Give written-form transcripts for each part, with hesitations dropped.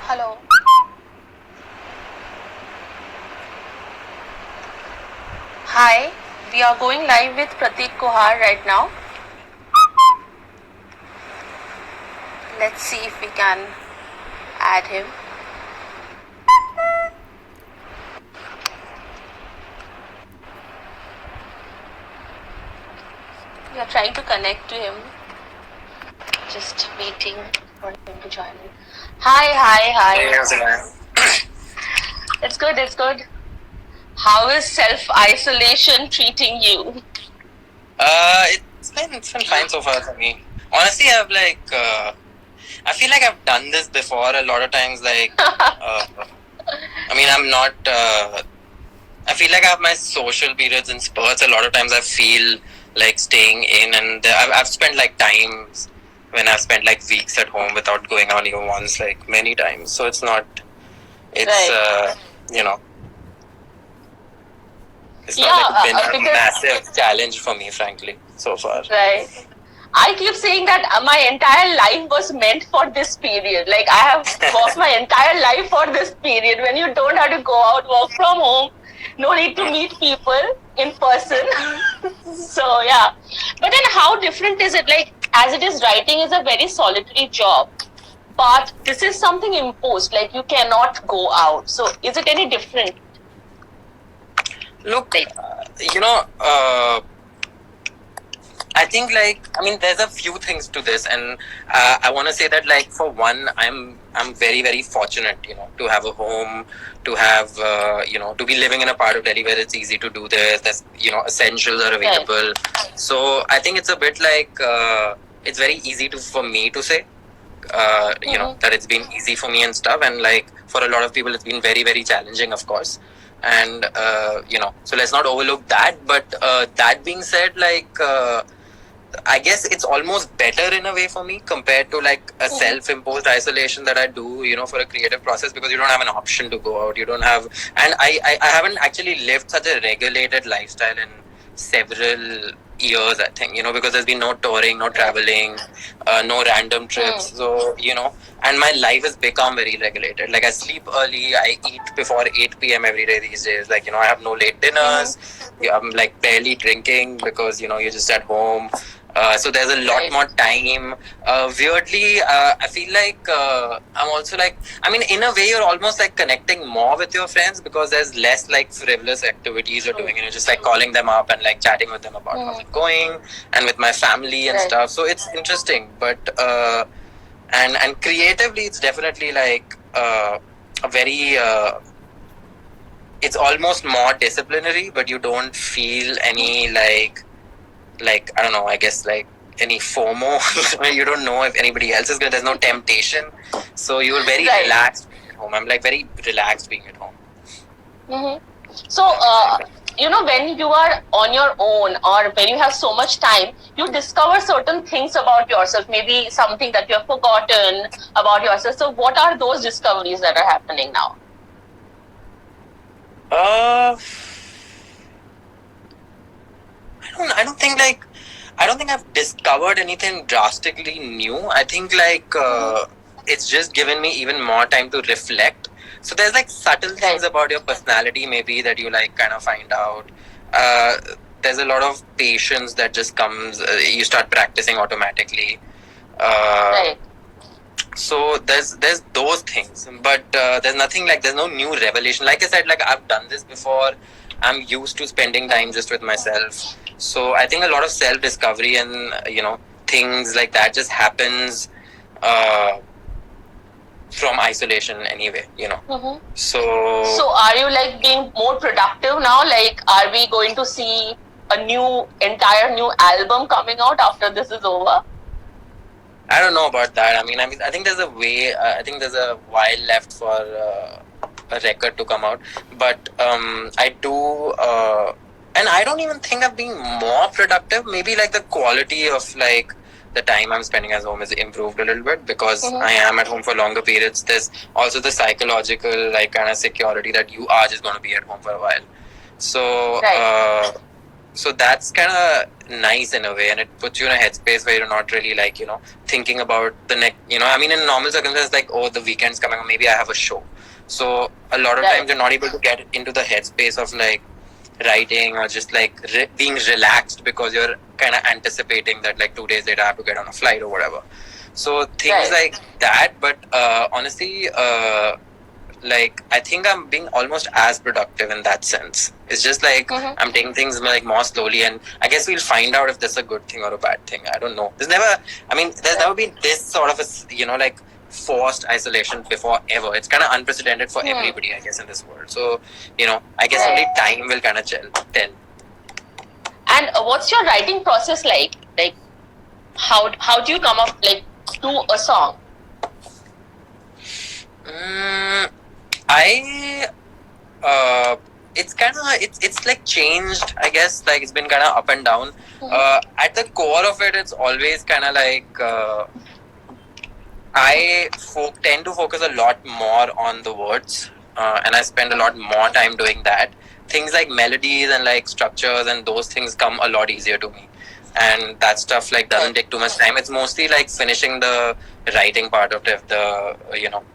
Hello. Hi, we are going live with Prateek Kuhad right now. Let's see if we can add him. We are trying to connect to him. Just waiting for him to join in. Hi. Hey, how's it going? It's good. How is self-isolation treating you? It's been fine so far for me. Honestly, I feel like I've done this before a lot of times. I'm not. I feel like I have my social periods in spurts. A lot of times, I feel like staying in, and I've spent like times when I've spent like weeks at home without going out even once, like many times. So it's not. It's Right. It's not been a massive challenge for me, frankly, so far. Right. I keep saying that my entire life was meant for this period. Like I have worked my entire life for this period when you don't have to go out, work from home, no need to meet people in person. So yeah. But then how different is it? Like as it is, writing is a very solitary job. But this is something imposed, like you cannot go out. So is it any different? Look, I think there's a few things to this, and I want to say that for one, I'm very very fortunate, to have a home, to have to be living in a part of Delhi where it's easy to do this. There's essentials are available, so I think it's a bit it's very easy for me to say. That it's been easy for me and stuff, and for a lot of people it's been very very challenging, of course. And so let's not overlook that, but that being said, I guess it's almost better in a way for me compared to a self-imposed isolation that I do, for a creative process, because you don't have an option to go out. You don't have, and I haven't actually lived such a regulated lifestyle in several years, I think, because there's been no touring, no traveling, no random trips. So, and my life has become very regulated. Like I sleep early, I eat before 8 p.m. every day these days. I have no late dinners. I'm barely drinking because, you're just at home. So there's a lot more time. Weirdly, I feel I'm also in a way, you're almost connecting more with your friends because there's less frivolous activities you're doing, and you're just calling them up and chatting with them about how's it going, and with my family and stuff. So it's interesting, but and creatively, it's definitely a very. It's almost more disciplinary, but you don't feel any I don't know, I guess any FOMO. You don't know if anybody else is good. There's no temptation. So you're very relaxed being at home. I'm very relaxed being at home. Mm-hmm. So, when you are on your own or when you have so much time, you discover certain things about yourself, maybe something that you have forgotten about yourself. So what are those discoveries that are happening now? I don't think I've discovered anything drastically new. I think it's just given me even more time to reflect. So there's subtle things about your personality maybe that you kind of find out. There's a lot of patience that just comes. You start practicing automatically. So there's those things, but there's nothing there's no new revelation. Like I said, I've done this before. I'm used to spending time just with myself. So I think a lot of self-discovery and things like that just happens from isolation anyway. So are you being more productive now? Are we going to see a entire new album coming out after this is over? I don't know about that. I think there's a way. I think there's a while left for a record to come out. But I do, and I don't even think I've been more productive. Maybe the quality of the time I'm spending at home is improved a little bit because I am at home for longer periods. There's also the psychological kind of security that you are just going to be at home for a while. So So that's kind of nice in a way, and it puts you in a headspace where you're not really like, thinking about the next, I mean, in normal circumstances, like, oh, the weekend's coming, or maybe I have a show. So a lot of times you're not able to get into the headspace of like writing or just like being relaxed because you're kind of anticipating that like 2 days later I have to get on a flight or whatever. So things like that. But honestly, like I think I'm being almost as productive in that sense. It's just like I'm taking things like more slowly, and I guess we'll find out if this is a good thing or a bad thing. I don't know. There's never been this sort of a like forced isolation before ever. It's kind of unprecedented for everybody, I guess, in this world. So I guess only time will kind of tell. And what's your writing process like? Like, how do you come up like to a song? It's kind of it's like changed, I guess. Like it's been kind of up and down. At the core of it, it's always kind of like I tend to focus a lot more on the words, and I spend a lot more time doing that. Things like melodies and like structures and those things come a lot easier to me, and that stuff like doesn't take too much time. It's mostly like finishing the writing part of it, the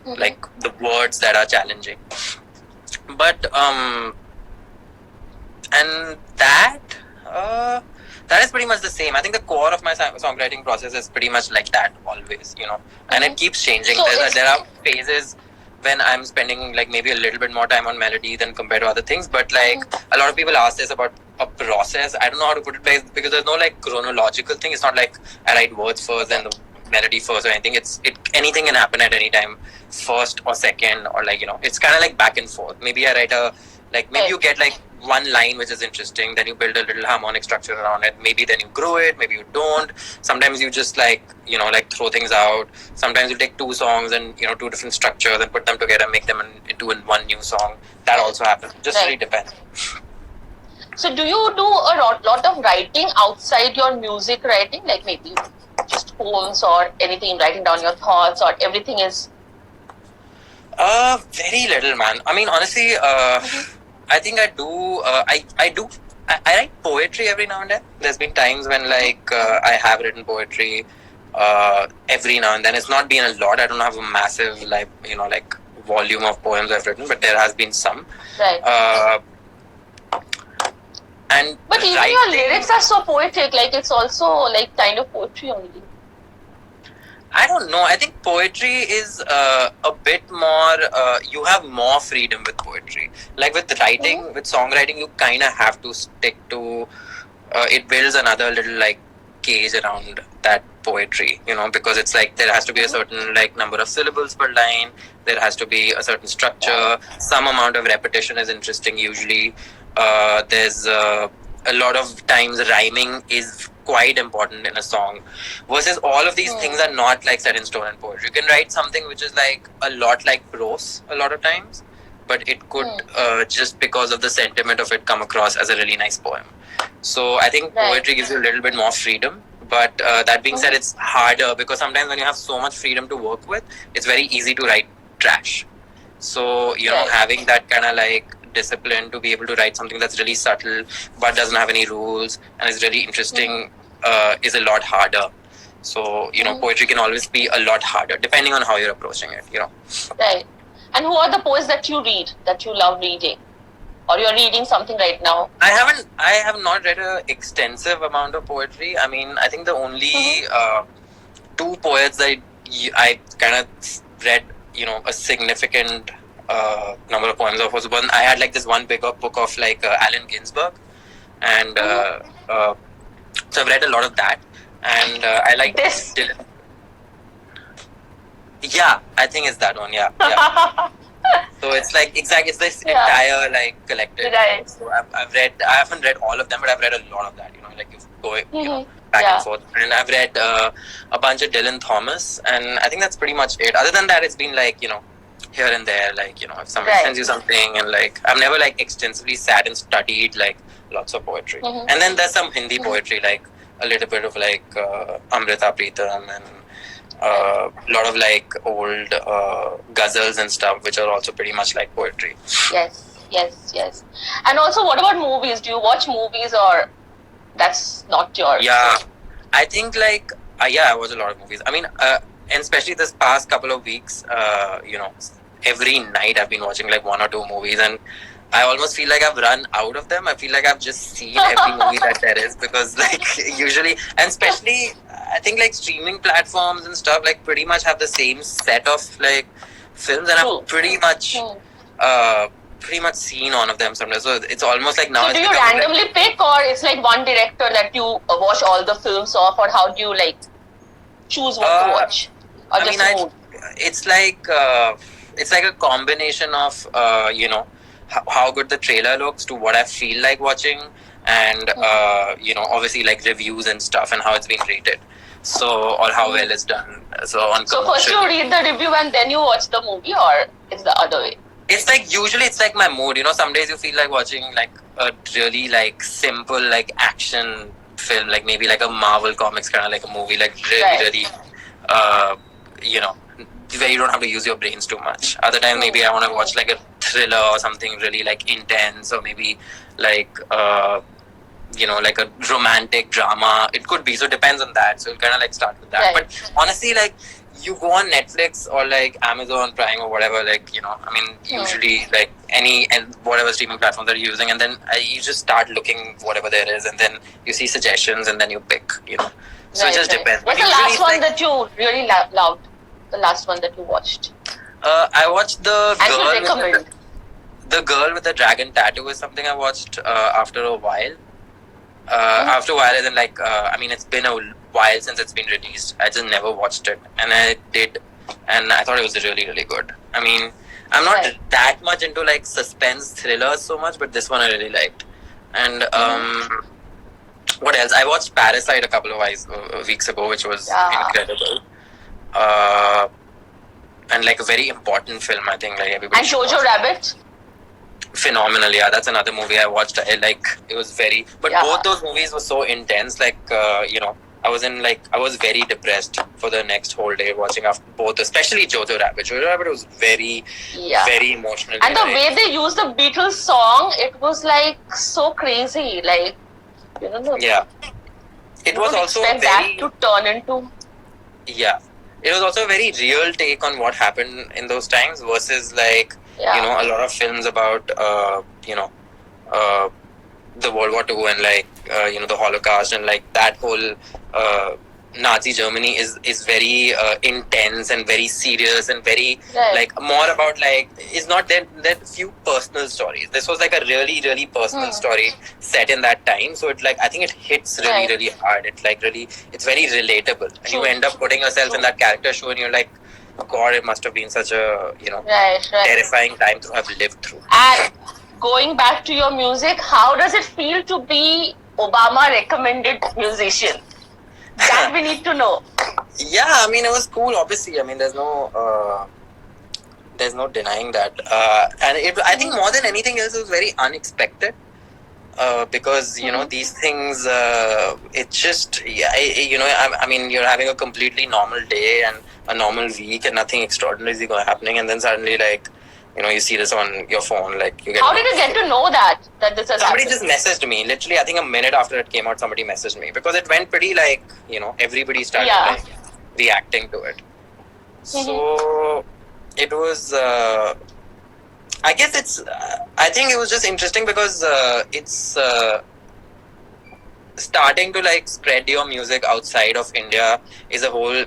like the words that are challenging. But and that is pretty much the same. I think the core of my songwriting process is pretty much like that always, and it keeps changing. So there are phases when I'm spending like maybe a little bit more time on melody than compared to other things. But like a lot of people ask this about a process. I don't know how to put it because there's no like chronological thing. It's not like I write words first and the melody first or anything. Anything can happen at any time, first or second, or like it's kind of like back and forth. Maybe I write maybe you get like one line which is interesting, then you build a little harmonic structure around it. Maybe then you grow it, maybe you don't. Sometimes you just like throw things out. Sometimes you take two songs and two different structures and put them together, make them into one new song. That also happens. Just really depends. So do you do a lot of writing outside your music writing, like maybe just poems or anything, writing down your thoughts, or everything is very little, man. I mean, honestly, I think I do. I write poetry every now and then. There's been times when like I have written poetry every now and then. It's not been a lot. I don't have a massive like volume of poems I've written, but there has been some. Right. But even writing, your lyrics are so poetic. Like it's also like kind of poetry only. I don't know. I think poetry is a bit more, you have more freedom with poetry. Like with writing, with songwriting, you kind of have to stick to, it builds another little like cage around that poetry, because it's like there has to be a certain like number of syllables per line. There has to be a certain structure. Some amount of repetition is interesting usually. There's a lot of times rhyming is quite important in a song, versus all of these things are not like set in stone in poetry. You can write something which is like a lot like prose a lot of times, but it could just because of the sentiment of it come across as a really nice poem. So I think poetry gives you a little bit more freedom, but that being said, it's harder because sometimes when you have so much freedom to work with, it's very easy to write trash. So having that kind of like discipline to be able to write something that's really subtle but doesn't have any rules and is really interesting is a lot harder. So poetry can always be a lot harder depending on how you're approaching it. Right. And who are the poets that you read, that you love reading, or you're reading something right now? I have not read an extensive amount of poetry. I mean, I think the only two poets that I kind of read a significant number of poems of was one. I had like this one big book of like Allen Ginsberg, and so I've read a lot of that, and I like this. Dylan. Yeah, I think it's that one. Yeah. So it's like it's this entire like collective. Right. So I haven't read all of them, but I've read a lot of that. Like you go back and forth, and I've read a bunch of Dylan Thomas, and I think that's pretty much it. Other than that, it's been like here and there, like if somebody sends you something, and like I've never like extensively sat and studied like lots of poetry. And then there's some Hindi poetry, like a little bit of like Amrita Pritam and a lot of like old ghazals and stuff, which are also pretty much like poetry. Yes. And also, what about movies? Do you watch movies or that's not your. Yeah, I think like I watch a lot of movies. I mean, and especially this past couple of weeks, every night I've been watching like one or two movies, and I almost feel like I've run out of them. I feel like I've just seen every movie that there is because like usually, and especially I think like streaming platforms and stuff like pretty much have the same set of like films, and I've pretty much seen one of them sometimes. So it's almost like now. So do you randomly pick, or it's like one director that you watch all the films of, or how do you like choose what to watch? Or it's like a combination of how good the trailer looks to what I feel like watching, and obviously like reviews and stuff and how it's been rated. So or how well it's done. So first you read the review and then you watch the movie, or it's the other way? It's like usually it's like my mood. Some days you feel like watching like a really like simple like action film, like maybe like a Marvel Comics kind of like a movie, like really where you don't have to use your brains too much. Other times maybe I want to watch like a thriller or something really like intense, or maybe like like a romantic drama. It could be, so it depends on that. So you kind of like start with that. But honestly, like you go on Netflix or like Amazon Prime or whatever, like usually like and whatever streaming platform they're using, and then you just start looking whatever there is, and then you see suggestions and then you pick. So it just depends. What's the last one that you really loved? The last one that you watched? I watched the girl with the dragon tattoo is something I watched after a while. After a while, and then like it's been a while since it's been released. I just never watched it, and I did, and I thought it was really, really good. I mean, I'm not that much into like suspense thrillers so much, but this one I really liked. And what else? I watched Parasite a couple of weeks ago, which was incredible. And like a very important film, I think. Like everybody. And Jojo Rabbit. Phenomenal, yeah. That's another movie I watched. It was very, but both those movies were so intense. Like, I was very depressed for the next whole day watching after both, especially Jojo Rabbit. Jojo Rabbit was very, very emotional. And the way they used the Beatles song, it was like so crazy. Like, yeah. It was also very that to turn into. Yeah, it was also a very real take on what happened in those times versus like. A lot of films about the World War II and like the Holocaust and like that whole Nazi Germany is very intense and very serious and very like more about like it's not that few personal stories. This was like a really, really personal story set in that time. So it like I think it hits really, really hard. It's like really it's very relatable. And you end up putting yourself in that character show and you're like, God, it must have been such a terrifying time to have lived through. And going back to your music, how does it feel to be Obama recommended musician? That we need to know. Yeah, I mean it was cool. Obviously, I mean there's no denying that. And I think more than anything else, it was very unexpected. Because these things, it's just I mean you're having a completely normal day and a normal week and nothing extraordinary is happening, and then suddenly like you see this on your phone, like you get. How did you get to know that this has somebody happened? Just messaged me literally. I think a minute after it came out, somebody messaged me because it went pretty like everybody started like reacting to it. So it was. I guess it's. I think it was just interesting because it's starting to like spread your music outside of India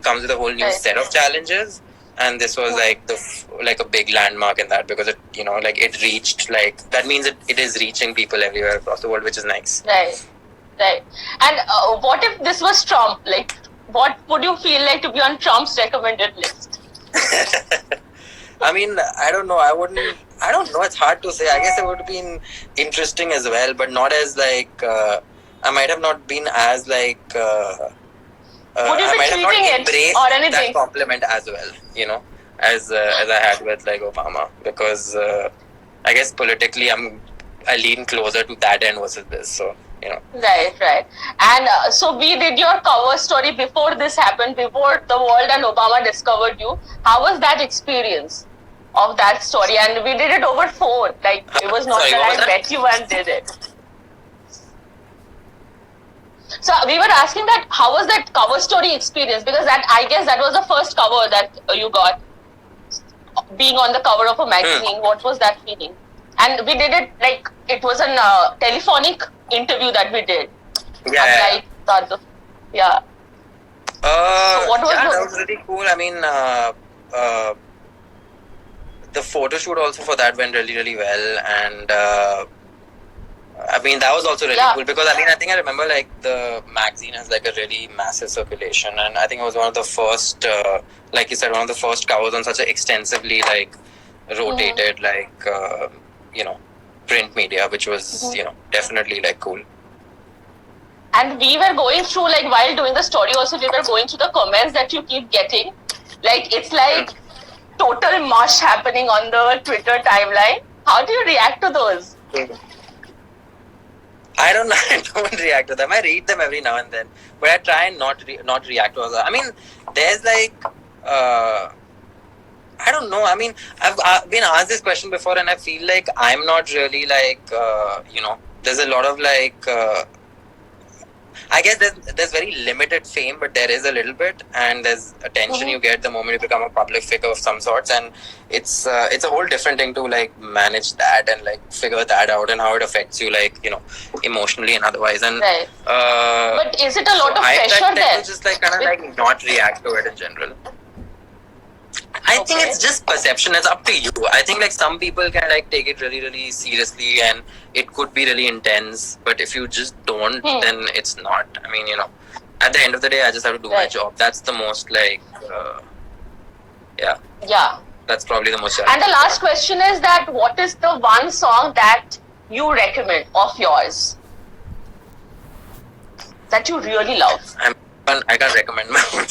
comes with a whole new set of challenges, and this was like a big landmark in that because it it reached like that means it is reaching people everywhere across the world, which is nice. Right. And what if this was Trump? Like, what would you feel like to be on Trump's recommended list? I mean, I don't know. I don't know. It's hard to say. I guess it would have been interesting as well, but not as like. I might have not been as like. Would you I be might have not tweeting embraced it or anything? that compliment as well. As I had with like Obama, because I guess politically I lean closer to that end versus this. So. Right. And so we did your cover story before this happened, before the world and Obama discovered you. How was that experience of that story? And we did it over phone. Like, it was not that I met you and did it. So we were asking that how was that cover story experience, because that, I guess that was the first cover that you got, being on the cover of a magazine. What was that feeling? And we did it like it was a telephonic interview that we did. Yeah. Unlike the other, yeah. So what was that was really cool. I mean, the photo shoot also for that went really, really well, and I mean that was also really cool, because I think I remember like the magazine has like a really massive circulation, and I think it was one of the first, like you said, one of the first covers on such a extensively like rotated like print media, which was definitely like cool. And we were going through, like, while doing the story also, we were going through the comments that you keep getting. Like, it's like total mush happening on the Twitter timeline. How do you react to those? I don't know. I don't react to them. I read them every now and then, but I try and not react to them. I mean, there's like, I don't know. I mean, I've been asked this question before, and I feel like I'm not really like, there's a lot of like, I guess there's very limited fame, but there is a little bit, and there's attention you get the moment you become a public figure of some sorts, and it's a whole different thing to like manage that and like figure that out and how it affects you, like emotionally and otherwise. And but is it a lot of pressure I there? To just like kind of like not react to it in general. I think it's just perception. It's up to you. I think like some people can like take it really, really seriously, and it could be really intense. But if you just don't, then it's not. I mean, at the end of the day, I just have to do my job. That's the most like, yeah. That's probably the most. And the last question is that what is the one song that you recommend of yours that you really love? I can't recommend my own.